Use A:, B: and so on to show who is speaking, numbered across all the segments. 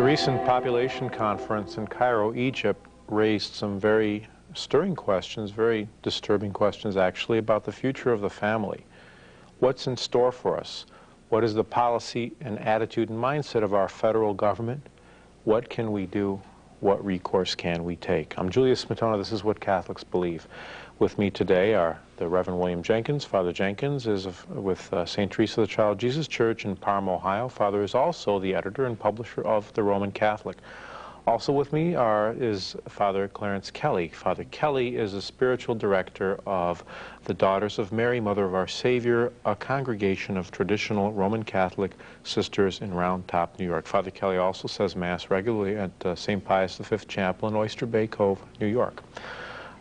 A: recent population conference in Cairo, Egypt, raised some very stirring questions, very disturbing questions actually, about the future of the family. What's in store for us? What is the policy and attitude and mindset of our federal government? What can we do? What recourse can we take? I'm Julius Smetona. This is What Catholics Believe. With me today are the Reverend William Jenkins. Father Jenkins is with St. Teresa of the Child Jesus Church in Parma, Ohio. Father is also the editor and publisher of The Roman Catholic. Also with me is Father Clarence Kelly. Father Kelly is a spiritual director of the Daughters of Mary, Mother of Our Savior, a congregation of traditional Roman Catholic sisters in Round Top, New York. Father Kelly also says Mass regularly at St. Pius V Chapel in Oyster Bay Cove, New York.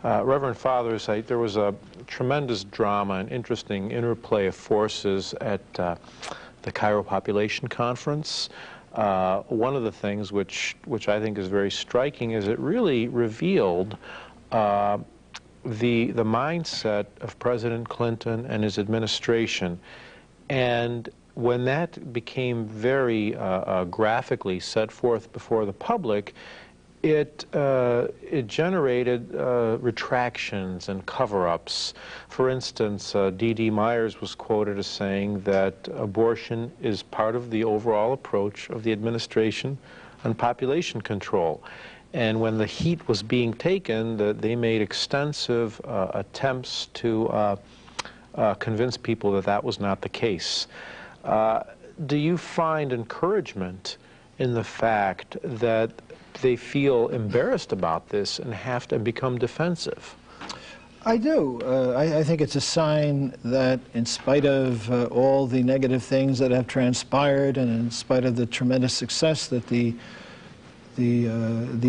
A: Reverend Fathers, there was a tremendous drama and interesting interplay of forces at the Cairo Population Conference. One of the things which I think is very striking is it really revealed the mindset of President Clinton and his administration. And when that became very graphically set forth before the public, it generated retractions and cover-ups. For instance, D.D. Myers was quoted as saying that abortion is part of the overall approach of the administration on population control. And when the heat was being taken, they made extensive attempts to convince people that that was not the case. Do you find encouragement in the fact that they feel embarrassed about this and have to become defensive?
B: I do. I think it's a sign that in spite of all the negative things that have transpired and in spite of the tremendous success that the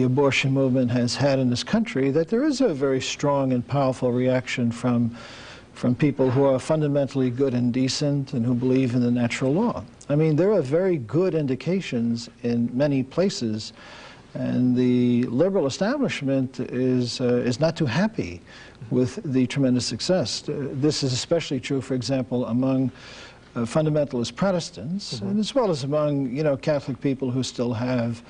B: abortion movement has had in this country, that there is a very strong and powerful reaction from people who are fundamentally good and decent and who believe in the natural law. I mean, there are very good indications in many places, and the liberal establishment is not too happy with the tremendous success. This is especially true, for example, among fundamentalist Protestants, and as well as among, Catholic people who still have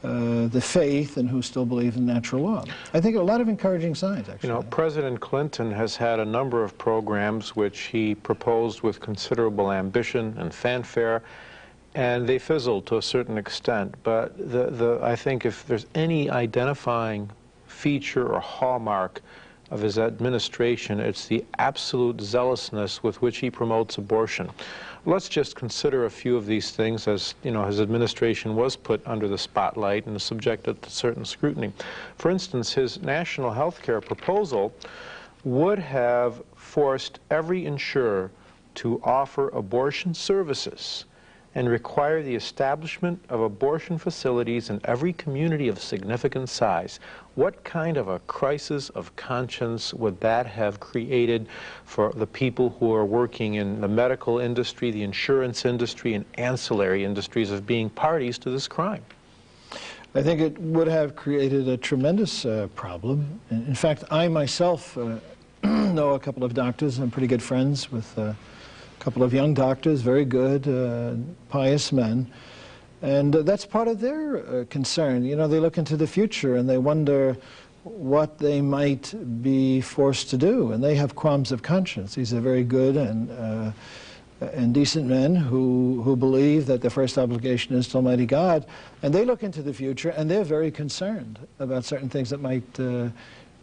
B: the faith and who still believe in natural law. I think a lot of encouraging signs, actually.
A: President Clinton has had a number of programs which he proposed with considerable ambition and fanfare, and they fizzled to a certain extent. But I think if there's any identifying feature or hallmark of his administration, it's the absolute zealousness with which he promotes abortion. Let's just consider a few of these things, as his administration was put under the spotlight and subjected to certain scrutiny. For instance, his national health care proposal would have forced every insurer to offer abortion services and require the establishment of abortion facilities in every community of significant size. What kind of a crisis of conscience would that have created for the people who are working in the medical industry, the insurance industry, and ancillary industries of being parties to this crime?
B: I think it would have created a tremendous problem. In fact, I myself know a couple of doctors. I'm pretty good friends with a couple of young doctors, very good, pious men. And that's part of their concern. They look into the future and they wonder what they might be forced to do. And they have qualms of conscience. These are very good and decent men who believe that their first obligation is to Almighty God. And they look into the future and they're very concerned about certain things that might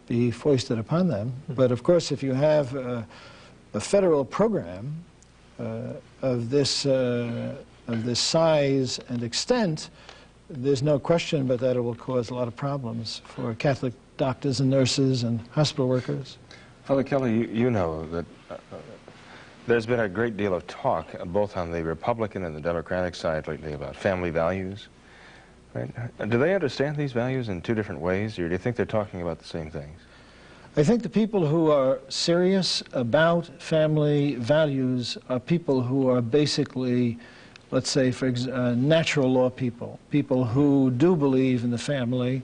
B: be foisted upon them. But of course, if you have a federal program of this size and extent, there's no question but that it will cause a lot of problems for Catholic doctors and nurses and hospital workers.
C: Father Kelly, you know that there's been a great deal of talk, both on the Republican and the Democratic side lately, about family values. Right? Do they understand these values in two different ways, or do you think they're talking about the same things?
B: I think the people who are serious about family values are people who are basically, let's say, natural law people, people who do believe in the family,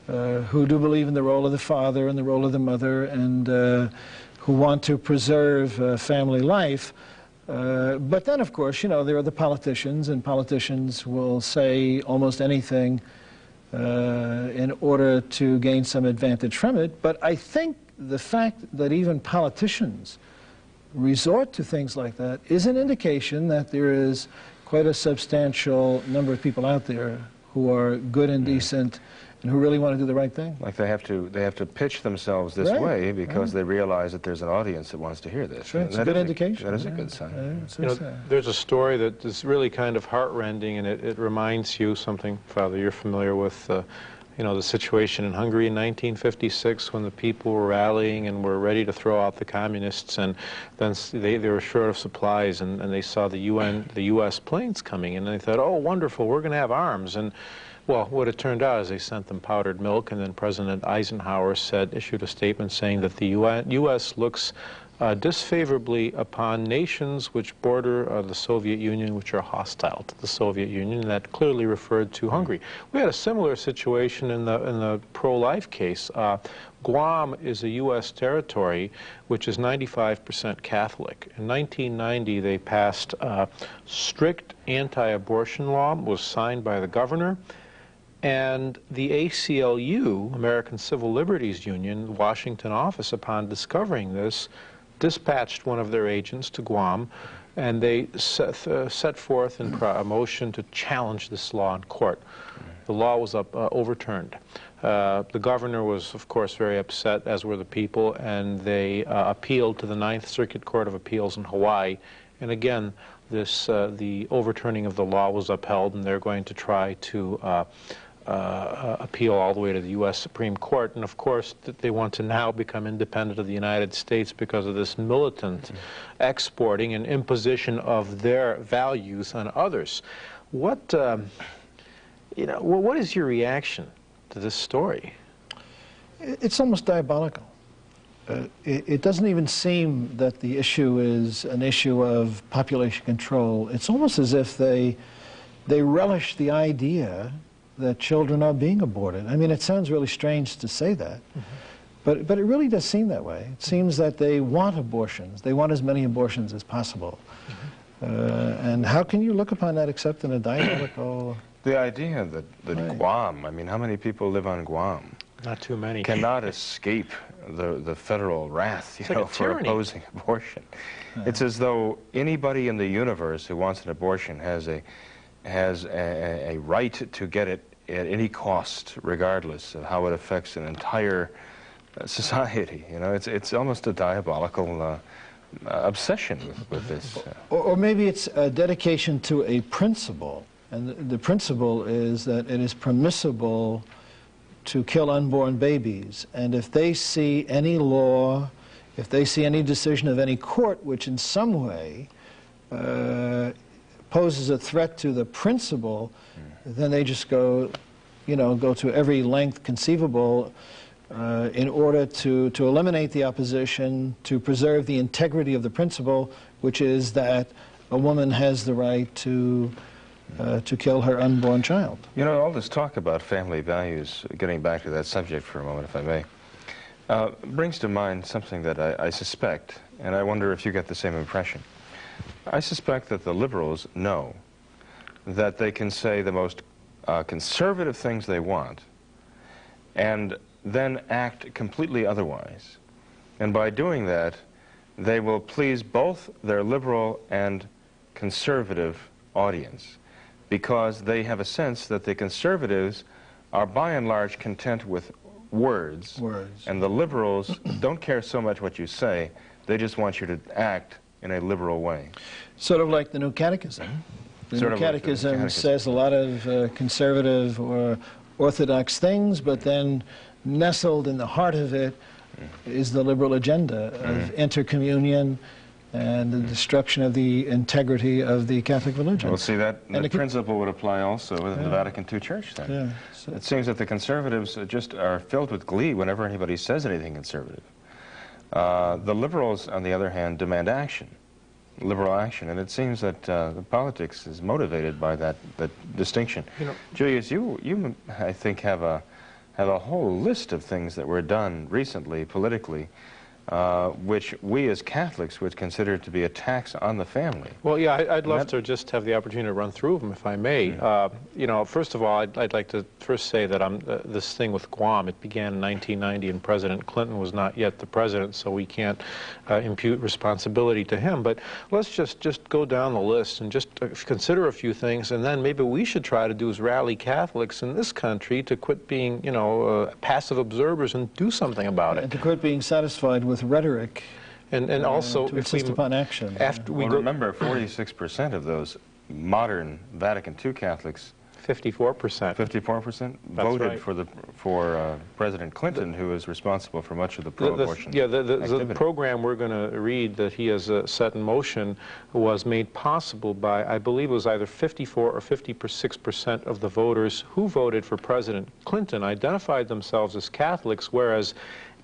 B: who do believe in the role of the father and the role of the mother, and who want to preserve family life. But then, of course, you know, there are the politicians, and politicians will say almost anything in order to gain some advantage from it. But I think the fact that even politicians resort to things like that is an indication that there is quite a substantial number of people out there who are good and decent and who really want to do the right thing.
C: Like they have to pitch themselves this way because they realize that there's an audience that wants to hear this.
B: Sure, it's a good indication.
C: That is a good sign.
A: You know, there's a story that is really kind of heart-rending, and it reminds you something, Father, you're familiar with, you know, the situation in Hungary in 1956 when the people were rallying and were ready to throw out the communists, and then they were short of supplies, and they saw the U.S. planes coming, and they thought, oh, wonderful, we're going to have arms. And well, what it turned out is they sent them powdered milk, and then President Eisenhower issued a statement saying that the U.S. looks disfavorably upon nations which border the Soviet Union, which are hostile to the Soviet Union, and that clearly referred to Hungary. We had a similar situation in the pro-life case. Guam is a U.S. territory which is 95% Catholic. In 1990, they passed a strict anti-abortion law. It was signed by the governor. And the ACLU, American Civil Liberties Union, Washington office, upon discovering this, dispatched one of their agents to Guam, and they set forth a motion to challenge this law in court. The law was overturned. The governor was, of course, very upset, as were the people, and they appealed to the Ninth Circuit Court of Appeals in Hawaii. And again, the overturning of the law was upheld, and they're going to try to appeal all the way to the U.S. Supreme Court. And of course, they want to now become independent of the United States because of this militant exporting and imposition of their values on others. What, you know, what is your reaction to this story?
B: It's almost diabolical. It doesn't even seem that the issue is an issue of population control. It's almost as if they relish the idea that children are being aborted. I mean, it sounds really strange to say that, but it really does seem that way. It seems that they want abortions. They want as many abortions as possible. And how can you look upon that except in a diabolical...
C: The idea that Guam, I mean, how many people live on Guam?
A: Not too many.
C: Cannot escape the federal wrath, you know, for opposing abortion. It's as though anybody in the universe who wants an abortion has a right to get it at any cost, regardless of how it affects an entire society. You know, it's almost a diabolical obsession with this.
B: Or maybe it's a dedication to a principle, and the principle is that it is permissible to kill unborn babies. And if they see any law, if they see any decision of any court which in some way poses a threat to the principle, then they just go to every length conceivable in order to eliminate the opposition, to preserve the integrity of the principle, which is that a woman has the right to kill her unborn child.
C: You know, all this talk about family values, getting back to that subject for a moment, if I may, brings to mind something that I suspect, and I wonder if you get the same impression. I suspect that the liberals know that they can say the most conservative things they want and then act completely otherwise. And by doing that, they will please both their liberal and conservative audience, because they have a sense that the conservatives are by and large content with words. And the liberals don't care so much what you say, they just want you to act in a liberal way.
B: Sort of like the New Catechism. The New Catechism says a lot of conservative or orthodox things, but then nestled in the heart of it is the liberal agenda of intercommunion and the destruction of the integrity of the Catholic religion.
C: Well, see, that principle would apply also within the Vatican II Church then. So it seems that the conservatives just are filled with glee whenever anybody says anything conservative. The liberals, on the other hand, demand action, liberal action, and it seems that the politics is motivated by that distinction. You know, Julius, you I think have a whole list of things that were done recently politically which we as Catholics would consider to be a tax on the family.
A: Well, yeah, I'd love to just have the opportunity to run through them, if I may. You know, first of all, I'd like to first say that this thing with Guam, it began in 1990, and President Clinton was not yet the president, so we can't impute responsibility to him. But let's just go down the list and just consider a few things, and then maybe we should try to do is rally Catholics in this country to quit being, you know, passive observers and do something about it.
B: And to quit being satisfied with rhetoric.
A: And also,
B: to insist upon action.
A: After we
C: remember, 46% of those modern Vatican II Catholics,
A: 54%.
C: 54% voted for President Clinton, who is responsible for much of the pro-abortion
A: the program we're going to read that he has set in motion was made possible by, I believe it was either 54 or 56% of the voters who voted for President Clinton identified themselves as Catholics, whereas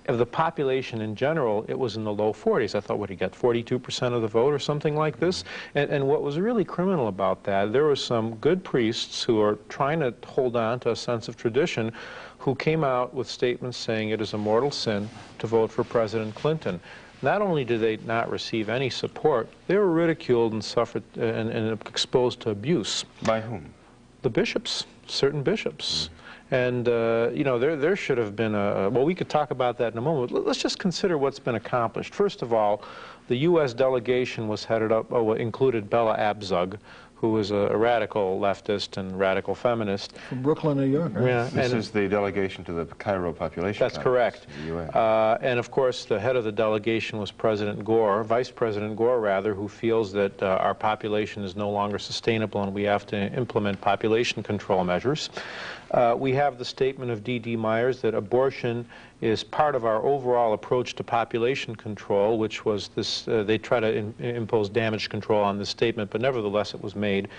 A: of the population in general, it was in the low 40s. I thought, what, he got 42% of the vote or something like this? And what was really criminal about that, there were some good priests who are trying to hold on to a sense of tradition who came out with statements saying it is a mortal sin to vote for President Clinton. Not only did they not receive any support, they were ridiculed and suffered and exposed to abuse.
C: By whom?
A: The bishops, certain bishops. And, you know, there should have been well, we could talk about that in a moment. Let's just consider what's been accomplished. First of all, the U.S. delegation was headed up, included Bella Abzug, who was a radical leftist and radical feminist.
B: From Brooklyn, New York, right?
A: Yeah,
C: this is the delegation to the Cairo population.
A: That's correct.
C: The UN.
A: And of course, the head of the delegation was President Gore, Vice President Gore, rather, who feels that our population is no longer sustainable and we have to implement population control measures. We have the statement of D.D. Myers that abortion is part of our overall approach to population control, which was this, they try to impose damage control on this statement, but nevertheless it was made.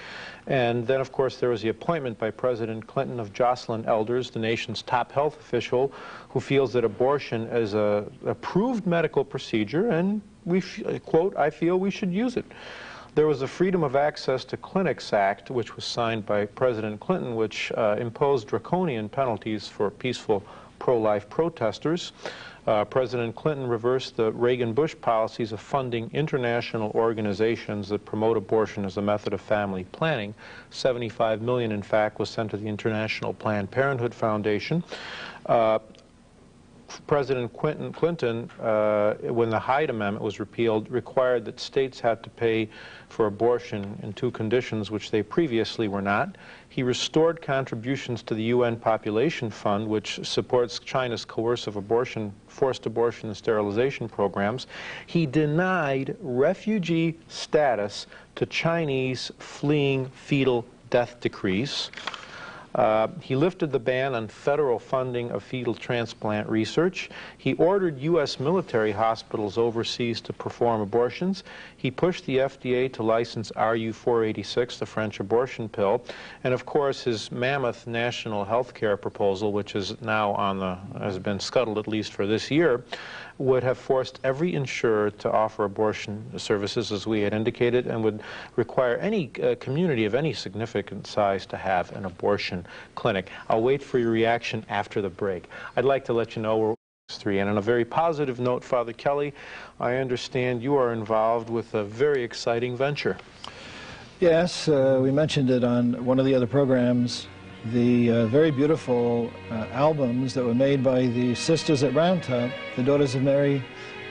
A: And then, of course, there was the appointment by President Clinton of Jocelyn Elders, the nation's top health official, who feels that abortion is a approved medical procedure, and we, quote, I feel we should use it. There was the Freedom of Access to Clinics Act, which was signed by President Clinton, which imposed draconian penalties for peaceful pro-life protesters. President Clinton reversed the Reagan-Bush policies of funding international organizations that promote abortion as a method of family planning. $75 million, in fact, was sent to the International Planned Parenthood Foundation. President Clinton, when the Hyde Amendment was repealed, required that states had to pay for abortion in 2 conditions, which they previously were not. He restored contributions to the UN Population Fund, which supports China's coercive abortion, forced abortion and sterilization programs. He denied refugee status to Chinese fleeing fetal death decrees. He lifted the ban on federal funding of fetal transplant research. He ordered U.S. military hospitals overseas to perform abortions. He pushed the FDA to license RU-486, the French abortion pill. And of course, his mammoth national health care proposal, which is now on the, has been scuttled at least for this year, would have forced every insurer to offer abortion services, as we had indicated, and would require any community of any significant size to have an abortion clinic. I'll wait for your reaction after the break. I'd like to let you know we're 3. And on a very positive note, Father Kelly, I understand you are involved with a very exciting venture.
B: Yes, we mentioned it on one of the other programs. The very beautiful albums that were made by the sisters at Round Top, the Daughters of Mary,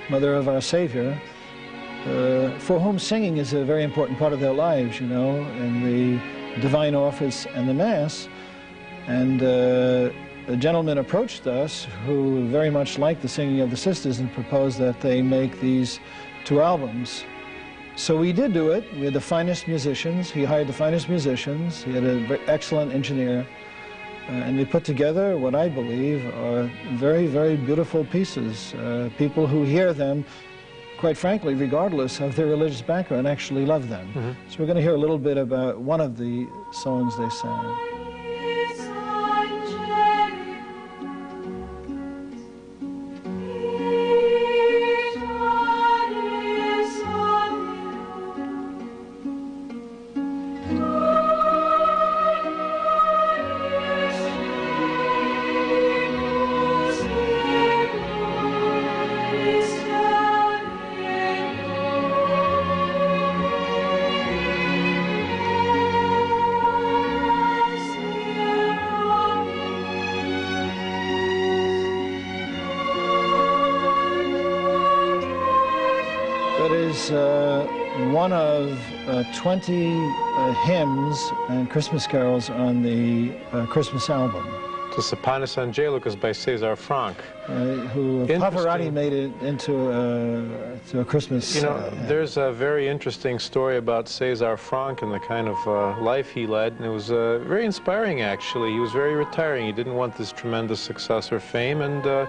B: Mother of Our Savior, for whom singing is a very important part of their lives, you know, in the divine office and the Mass. And a gentleman approached us who very much liked the singing of the sisters and proposed that they make these 2 albums. So we did do it. We had the finest musicians. He hired the finest musicians. He had an excellent engineer. And we put together what I believe are very, very beautiful pieces. People who hear them, quite frankly, regardless of their religious background, actually love them. So we're going to hear a little bit about one of the songs they sang.
D: Christ.
B: is one of 20 hymns and Christmas carols on the Christmas album.
A: The Sopanis Angelicus by Cesar Franck.
B: Who Pavarotti made it into a Christmas...
A: You know, there's a very interesting story about Cesar Franck and the kind of life he led, and it was very inspiring, actually. He was very retiring. He didn't want this tremendous success or fame, and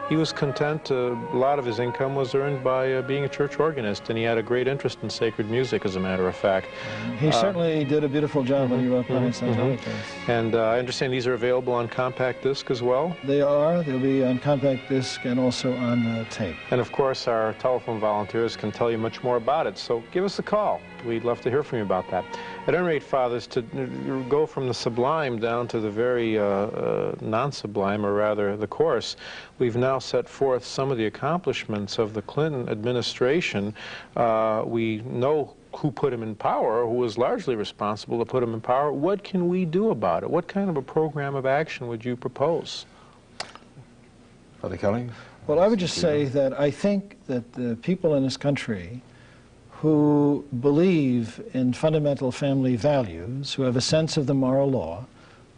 A: he was content. A lot of his income was earned by being a church organist, and he had a great interest in sacred music, as a matter of fact.
B: He certainly did a beautiful job when he wrote Panis Angelicus.
A: And I understand these are available on compact disc as well?
B: They are. They'll be on compact disc and also on tape.
A: And of course, our telephone volunteers can tell you much more about it, so give us a call. We'd love to hear from you about that. At any rate, Fathers, to go from the sublime down to the very non-sublime, or rather the coarse, we've now set forth some of the accomplishments of the Clinton administration. We know who put him in power, who was largely responsible to put him in power. What can we do about it? What kind of a program of action would you propose?
C: Father Kelly?
B: Well, I would just say that I think that the people in this country who believe in fundamental family values, who have a sense of the moral law,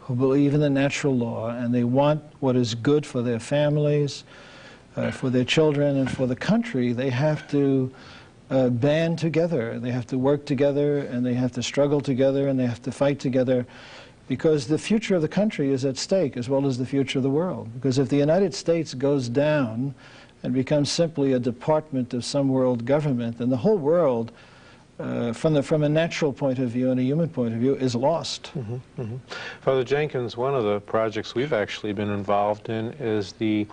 B: who believe in the natural law, and they want what is good for their families, for their children, and for the country, they have to band together. They have to work together, and they have to struggle together, and they have to fight together, because the future of the country is at stake as well as the future of the world. Because if the United States goes down and becomes simply a department of some world government, then the whole world, from a natural point of view and a human point of view, is lost.
A: Father Jenkins, one of the projects we've actually been involved in is the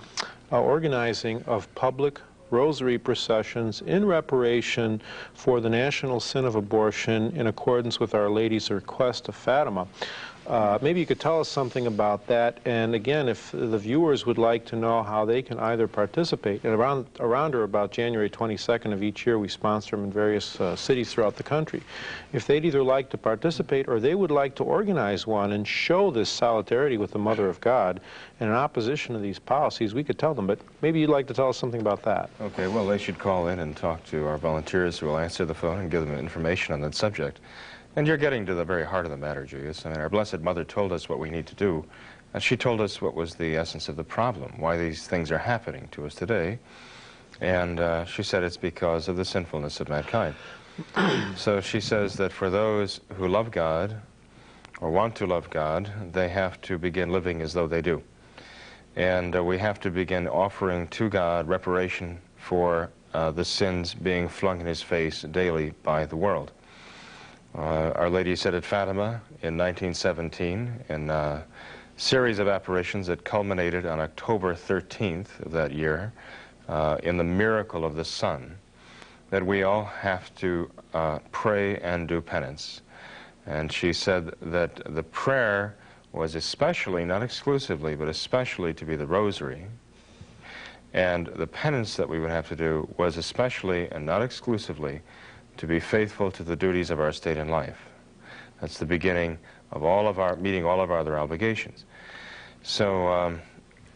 A: organizing of public rosary processions in reparation for the national sin of abortion in accordance with Our Lady's request of Fatima. Maybe you could tell us something about that, and again, if the viewers would like to know how they can either participate, and around or about January 22nd of each year we sponsor them in various cities throughout the country. If they'd either like to participate or they would like to organize one and show this solidarity with the Mother of God and in opposition to these policies, we could tell them, but maybe you'd like to tell us something about that.
C: Okay, well, they should call in and talk to our volunteers who will answer the phone and give them information on that subject. And you're getting to the very heart of the matter, Julius. I mean, our Blessed Mother told us what we need to do, and she told us what was the essence of the problem, why these things are happening to us today. And she said it's because of the sinfulness of mankind. So she says that for those who love God, or want to love God, they have to begin living as though they do. And we have to begin offering to God reparation for the sins being flung in his face daily by the world. Our Lady said at Fatima in 1917, in a series of apparitions that culminated on October 13th of that year, in the miracle of the sun, that we all have to pray and do penance. And she said that the prayer was especially, not exclusively, but especially to be the rosary. And the penance that we would have to do was especially, and not exclusively, to be faithful to the duties of our state and life. That's the beginning of all of our, meeting all of our other obligations. So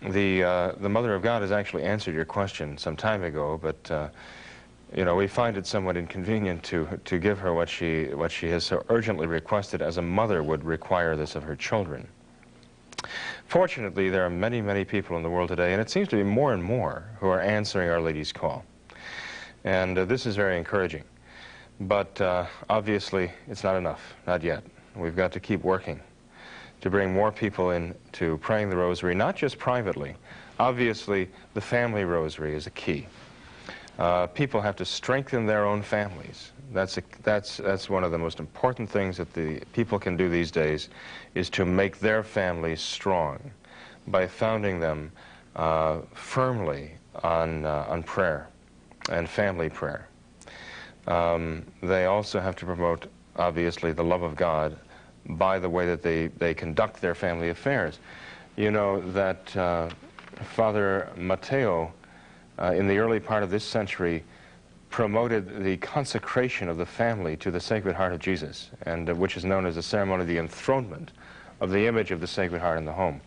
C: the Mother of God has actually answered your question some time ago, but you know, we find it somewhat inconvenient to give her what she has so urgently requested, as a mother would require this of her children. Fortunately, there are many, many people in the world today, and it seems to be more and more, who are answering Our Lady's call. And this is very encouraging. But obviously, it's not enough, not yet. We've got to keep working to bring more people into praying the rosary, not just privately. Obviously, the family rosary is a key. People have to strengthen their own families. That's one of the most important things that the people can do these days, is to make their families strong by founding them firmly on prayer and family prayer. They also have to promote, obviously, the love of God by the way that they conduct their family affairs. You know that Father Matteo, in the early part of this century, promoted the consecration of the family to the Sacred Heart of Jesus, and which is known as the ceremony of the enthronement of the image of the Sacred Heart in the home.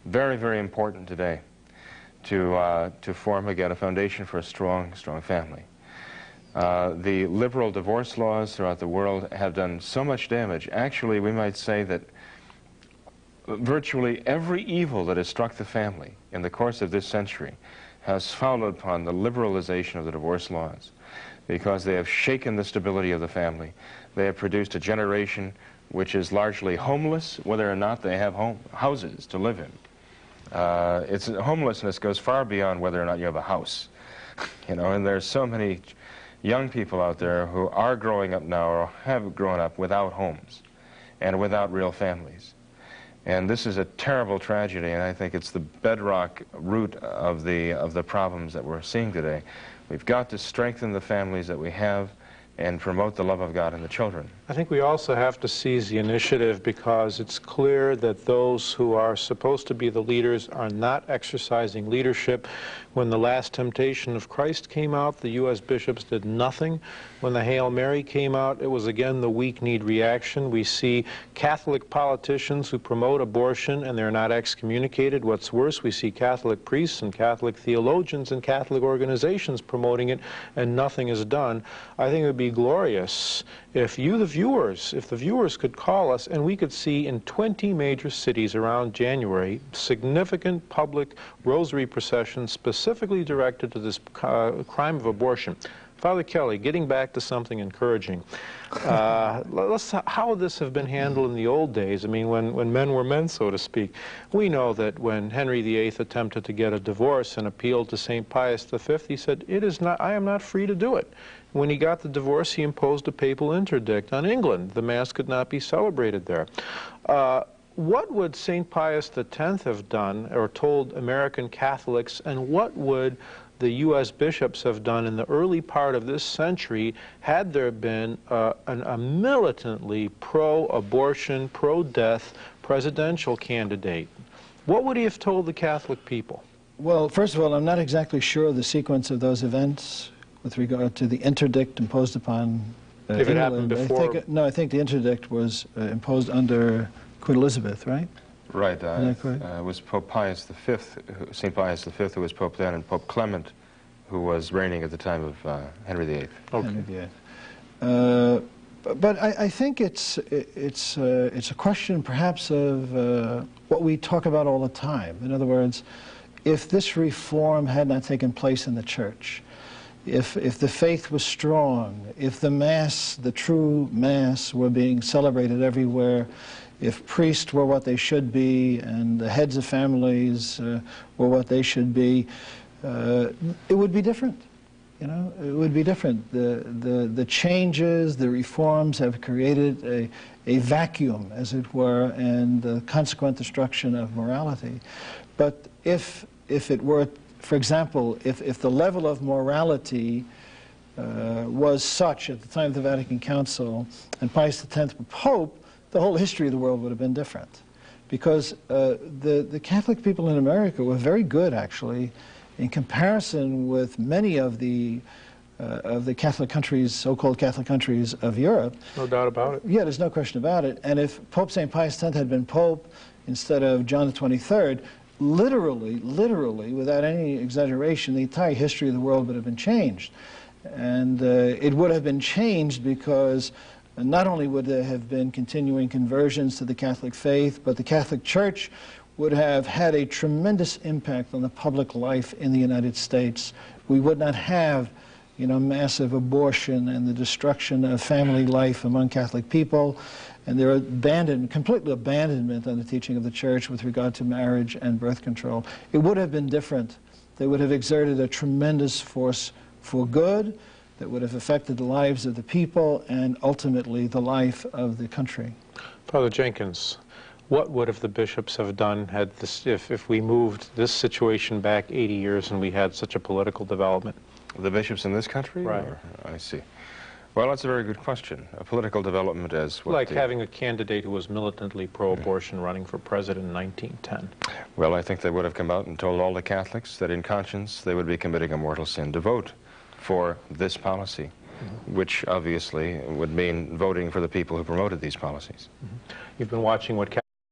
C: Very, very important today to form again a foundation for a strong, strong family. The liberal divorce laws throughout the world have done so much damage. Actually, we might say that virtually every evil that has struck the family in the course of this century has followed upon the liberalization of the divorce laws, because they have shaken the stability of the family. They have produced a generation which is largely homeless, whether or not they have houses to live in. Homelessness goes far beyond whether or not you have a house. You know, and there's so many young people out there who are growing up now or have grown up without homes and without real families. And this is a terrible tragedy, and I think it's the bedrock root of the problems that we're seeing today. We've got to strengthen the families that we have and promote the love of God in the children.
A: I think we also have to seize the initiative, because it's clear that those who are supposed to be the leaders are not exercising leadership. When the Last Temptation of Christ came out, the U.S. bishops did nothing. When the Hail Mary came out, it was again the weak-kneed reaction. We see Catholic politicians who promote abortion and they're not excommunicated. What's worse, we see Catholic priests and Catholic theologians and Catholic organizations promoting it, and nothing is done. I think it would be glorious if the viewers could call us and we could see in 20 major cities around January significant public rosary processions specifically directed to this crime of abortion. Father Kelly, getting back to something encouraging, how would this have been handled in the old days? I mean, when men were men, so to speak. We know that when Henry VIII attempted to get a divorce and appealed to St. Pius V, he said, I am not free to do it. When he got the divorce, he imposed a papal interdict on England. The Mass could not be celebrated there. What would St. Pius X have done or told American Catholics, and what would the U.S. bishops have done in the early part of this century had there been a militantly pro-abortion, pro-death presidential candidate? What would he have told the Catholic people?
B: Well, first of all, I'm not exactly sure of the sequence of those events with regard to the interdict imposed upon
A: if it happened before?
B: I think the interdict was imposed under Queen Elizabeth, right?
C: Right. It was Pope Pius V, St. Pius V, who was Pope then, and Pope Clement, who was reigning at the time of Henry VIII.
A: Okay.
B: Henry VIII. But I think it's a question perhaps of what we talk about all the time. In other words, if this reform had not taken place in the Church, if the faith was strong, if the Mass, the true Mass, were being celebrated everywhere, if priests were what they should be and the heads of families were what they should be, it would be different. You know, it would be different. The changes, the reforms have created a vacuum, as it were, and the consequent destruction of morality. But if it were, for example, if the level of morality was such at the time of the Vatican Council and Pius X were Pope, the whole history of the world would have been different. Because the Catholic people in America were very good, actually, in comparison with many of the Catholic countries, so-called Catholic countries of Europe.
A: No doubt about it.
B: Yeah, there's no question about it. And if Pope St. Pius X had been Pope instead of John the 23rd, literally, without any exaggeration, the entire history of the world would have been changed. And it would have been changed because not only would there have been continuing conversions to the Catholic faith, but the Catholic Church would have had a tremendous impact on the public life in the United States. We would not have, you know, massive abortion and the destruction of family life among Catholic people, and their complete abandonment on the teaching of the Church with regard to marriage and birth control. It would have been different. They would have exerted a tremendous force for good that would have affected the lives of the people and ultimately the life of the country.
A: Father Jenkins, what would have the bishops have done had this, if we moved this situation back 80 years and we had such a political development?
C: The bishops in this country?
A: Right.
C: I see. Well, that's a very good question. A political development as what?
A: Like having a candidate who was militantly pro-abortion running for president in 1910.
C: Well, I think they would have come out and told all the Catholics that in conscience they would be committing a mortal sin to vote for this policy, which obviously would mean voting for the people who promoted these policies.
A: You've been watching what